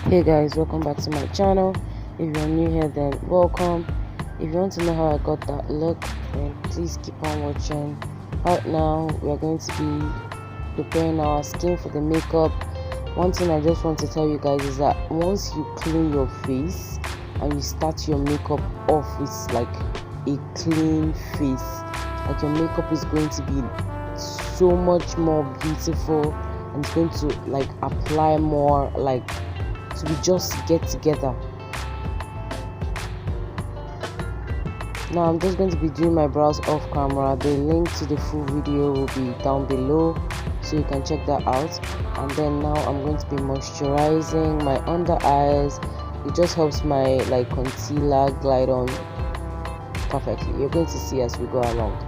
Hey guys, welcome back to my channel. If you're new here, then welcome. If you want to know how I got that look, then please keep on watching. Right now we are going to be preparing our skin for the makeup. One thing I just want to tell you guys is that once you clean your face and you start your makeup off with like a clean face, like your makeup is going to be so much more beautiful and it's going to like apply more, like so we just get together. Now I'm just going to be doing my brows off camera. The link to the full video will be down below, so you can check that out. And then now I'm going to be moisturizing my under eyes. It just helps my like concealer glide on perfectly. You're going to see as we go along.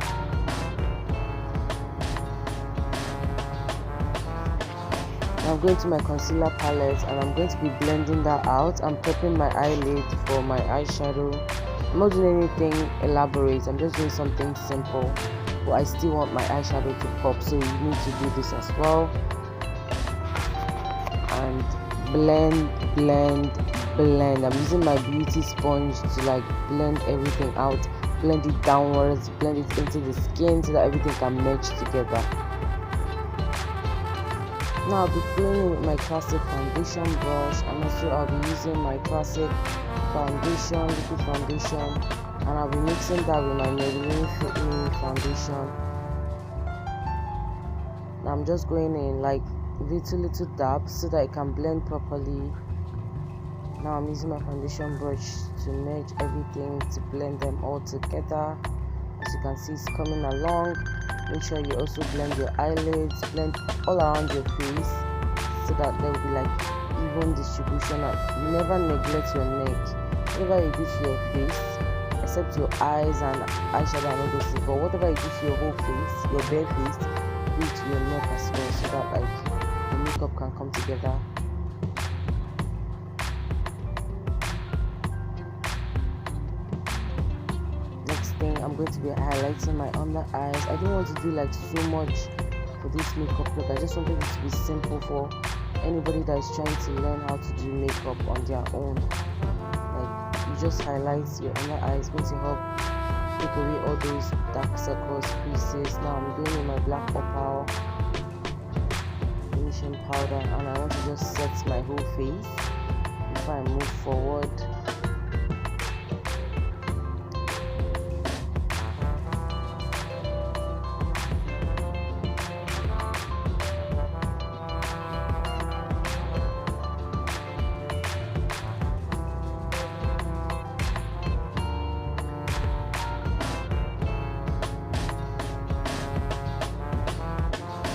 I'm going to my concealer palette and I'm going to be blending that out. I'm prepping my eyelid for my eyeshadow. I'm not doing anything elaborate, I'm just doing something simple, but I still want my eyeshadow to pop, so you need to do this as well. And blend. I'm using my beauty sponge to like blend everything out, blend it downwards, blend it into the skin so that everything can merge together. Now I'll be playing with my classic foundation brush, and also I'll be using my classic foundation, liquid foundation, and I'll be mixing that with my Maybelline Fit Me foundation. Now I'm just going in like little dabs so that it can blend properly. Now I'm using my foundation brush to merge everything, to blend them all together. As you can see, it's coming along. Make sure you also blend your eyelids, blend all around your face so that there will be like even distribution. You never neglect your neck. Whatever you do to your face, except your eyes and eyeshadow and all those things, but whatever you do to your whole face, your bare face, do to your neck as well, so that like the makeup can come together. I'm going to be highlighting my under eyes. I didn't want to do like so much for this makeup look. I just wanted it to be simple for anybody that is trying to learn how to do makeup on their own. Like you just highlight your under eyes, going to help take away all those dark circles, creases. Now I'm going with my black opal finishing powder, and I want to just set my whole face before I move forward.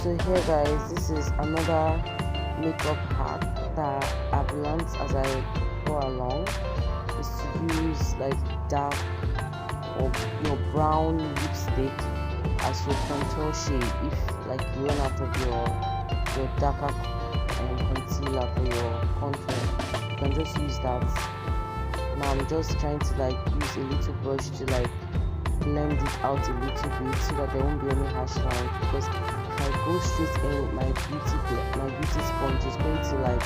So here guys, this is another makeup hack that I've learned as I go along, is to use like dark or your brown lipstick as your contour shade. If like you run out of your darker concealer for your contour, you can just use that. Now I'm just trying to like use a little brush to like blend it out a little bit so that there won't be any harsh lines, because if I go straight in with my beauty sponge, it's going to like,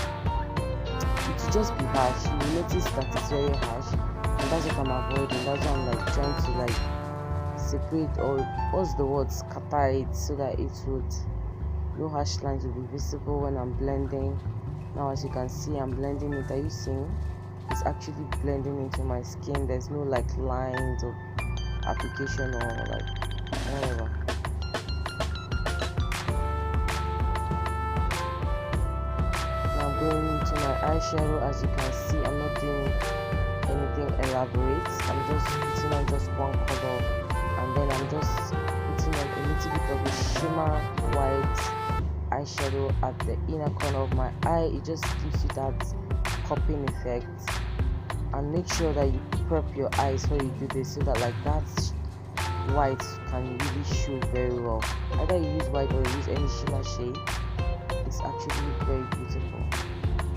it will just be harsh. You will notice that it's very harsh, and that's what I'm avoiding. That's why I'm like trying to like separate, or what's the word, scatter it, so that it would, no harsh lines will be visible when I'm blending. Now as you can see, I'm blending it. Are you seeing? It's actually blending into my skin. There's no like lines of application or like whatever. Now I'm going into my eyeshadow. As you can see, I'm not doing anything elaborate. I'm just putting on just one color, and then I'm just putting on a little bit of a shimmer white eyeshadow at the inner corner of my eye. It just gives you that popping effect. And make sure that you prep your eyes when you do this, so that like that white can really show very well. Either you use white or you use any shimmer shade, it's actually very beautiful.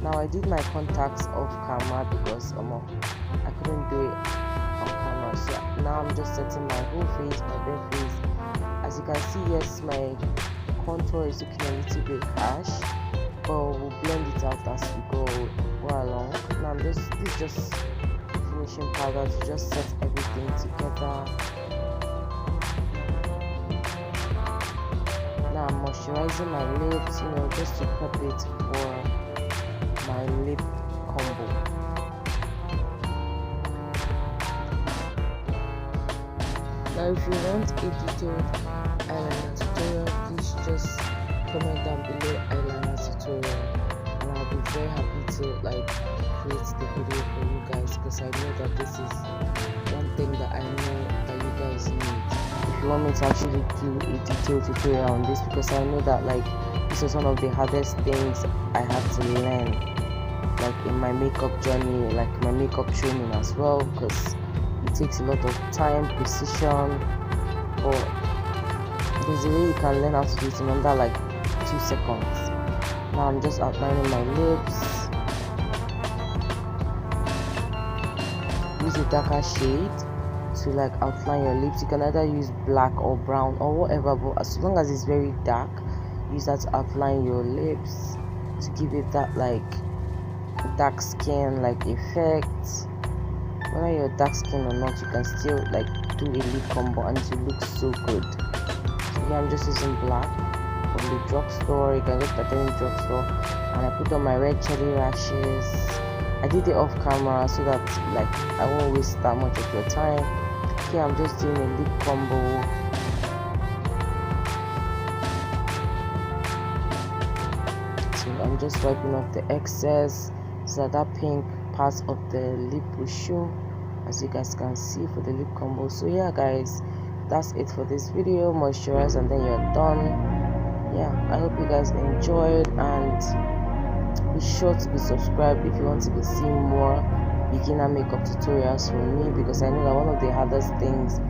Now I did my contacts off camera because I couldn't do it on camera, so now I'm just setting my whole face, my bare face. As you can see, yes, my contour is looking a little bit harsh, but we'll blend it out as we go along. Now this is just finishing powder to just set everything together. Now I'm moisturizing my lips, just to prep it for my lip combo. Now if you want a detailed eyeliner tutorial, please just comment down below eyeliner tutorial, and I'll be very happy to create the video for you guys, because I know that this is one thing that I know that you guys need. If you want me to actually do a detailed tutorial on this, because I know that this is one of the hardest things I had to learn in my makeup journey, my makeup training as well, because it takes a lot of time, precision, but there's a way you can learn how to do it in under 2 seconds. Now I'm just outlining my lips. Use a darker shade to outline your lips. You can either use black or brown or whatever, but as long as it's very dark, use that to outline your lips to give it that dark skin effect. Whether you're dark skin or not, you can still do a lip combo and it will look so good. So here I'm just using black from the drugstore. You can get that in the drugstore, and I put on my red cherry lashes. I did it off camera so that I won't waste that much of your time. Here I'm just doing a lip combo. So I'm just wiping off the excess so that pink part of the lip will show, as you guys can see, for the lip combo. So yeah guys, that's it for this video. Moisturize and then you're done. Yeah, I hope you guys enjoyed, and be sure to be subscribed if you want to be seeing more beginner makeup tutorials from me, because I know that one of the hardest things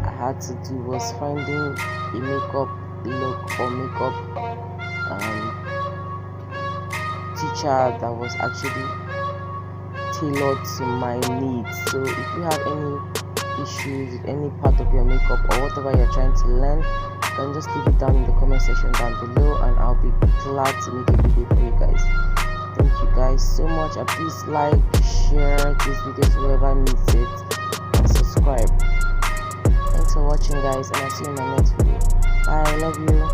I had to do was finding a makeup look or makeup teacher that was actually tailored to my needs. So if you have any issues with any part of your makeup or whatever you're trying to learn, you can just leave it down in the comment section down below, and I'll be glad to make a video for you guys. Thank you guys so much, and please share these videos whoever needs it, and subscribe. Thanks for watching guys, and I'll see you in my next video. Bye, I love you.